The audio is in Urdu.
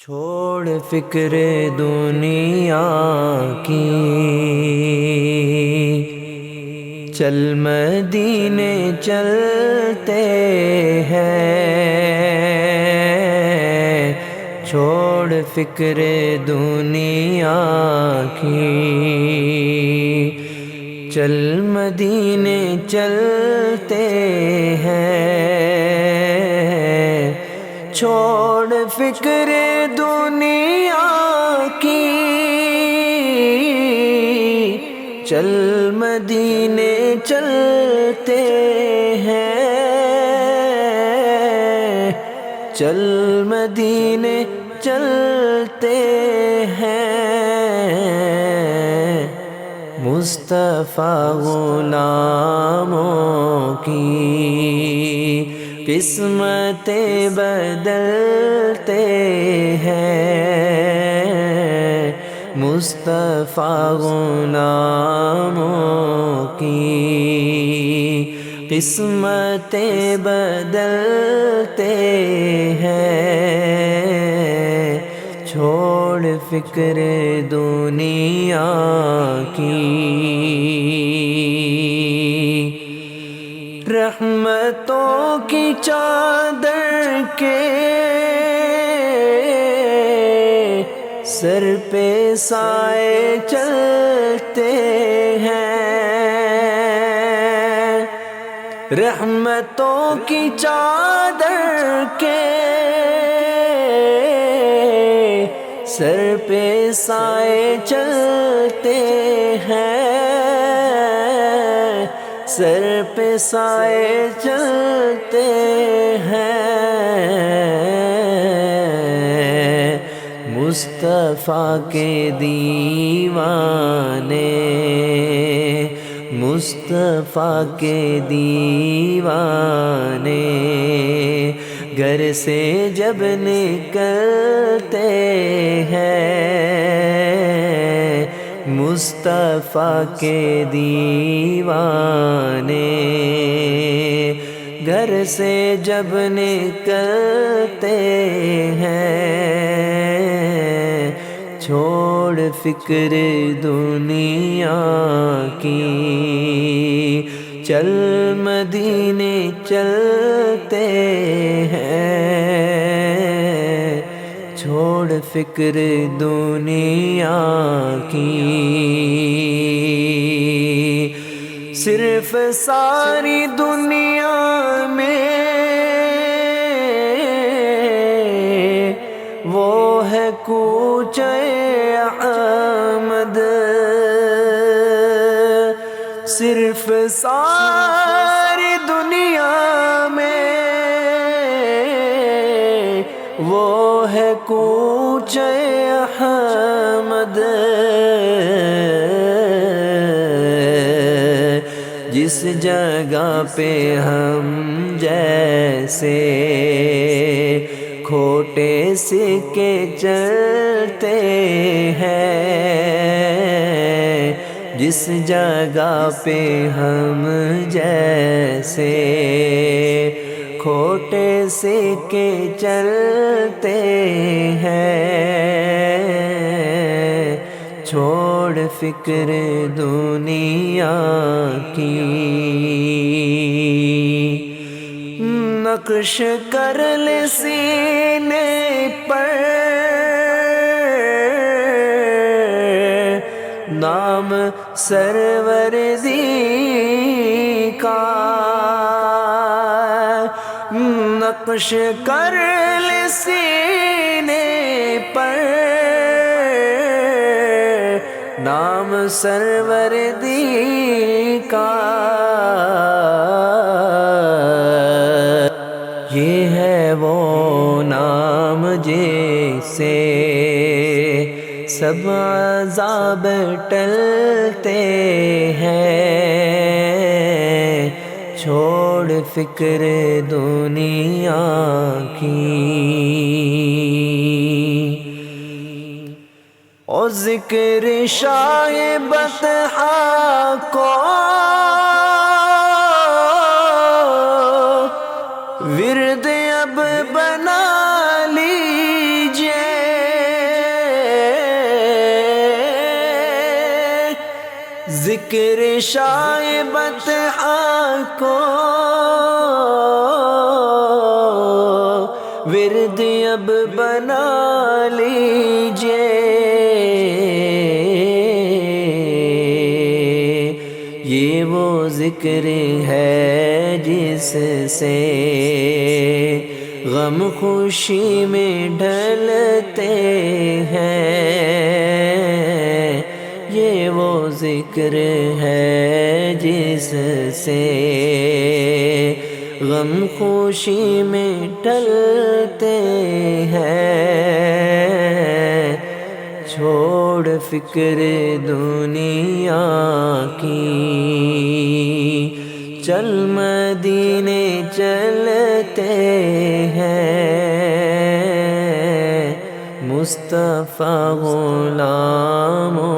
چھوڑ فکر دنیا کی، چل مدینے چلتے ہیں۔ چھوڑ فکر دنیا کی، چل مدینے چلتے ہیں۔ چھوڑ فکر دنیا کی، چل مدینے چلتے ہیں۔ چل مدینے چلتے ہیں۔ مصطفیٰ غلاموں کی قسمتیں بدلتے ہیں۔ مصطفیٰ غلاموں کی قسمتیں بدلتے ہیں۔ چھوڑ فکر دنیا کی، رحمتوں کی چادر کے سر پہ سائے چلتے ہیں۔ رحمتوں کی چادر کے سر پہ سائے چلتے ہیں۔ سر پہ سائے چلتے ہیں۔ مصطفیٰ کے دیوانے، مصطفیٰ کے دیوانے گھر سے جب نکلتے ہیں۔ مصطفیٰ کے دیوانے گھر سے جب نکلتے ہیں۔ چھوڑ فکر دنیا کی، چل مدینے چلتے ہیں۔ چھوڑ فکر دنیا کی، صرف ساری دنیا میں وہ ہے کوچہ احمد۔ صرف ساری دنیا میں وہ ہے کوچہ احمد۔ جس جگہ پہ ہم جیسے کھوٹے سکے چلتے ہیں۔ جس جگہ پہ ہم جیسے کھوٹے سکے چلتے ہیں۔ چھوڑ فکر دنیا کی، نقش کر لے سینے پر نام سروردی کا۔ نقش کر لے سینے پر نام سروردی کا۔ یہ ہے وہ نام جیسے سب عذاب ٹلتے ہیں۔ چھوڑ فکر دنیا کی، اور ذکر شاہ بطحا کو ورد اب بنا لیجئے۔ ذکر شائبت کو ورد اب بنا لیجئے، یہ وہ ذکر ہے جس سے غم خوشی میں ڈھلتے ہیں، یہ وہ ذکر ہے جس سے غم خوشی میں ڈھلتے ہیں۔ چھوڑ فکر دنیا کی، چل مدینے چلتے ہیں، مصطفیٰ غلاموں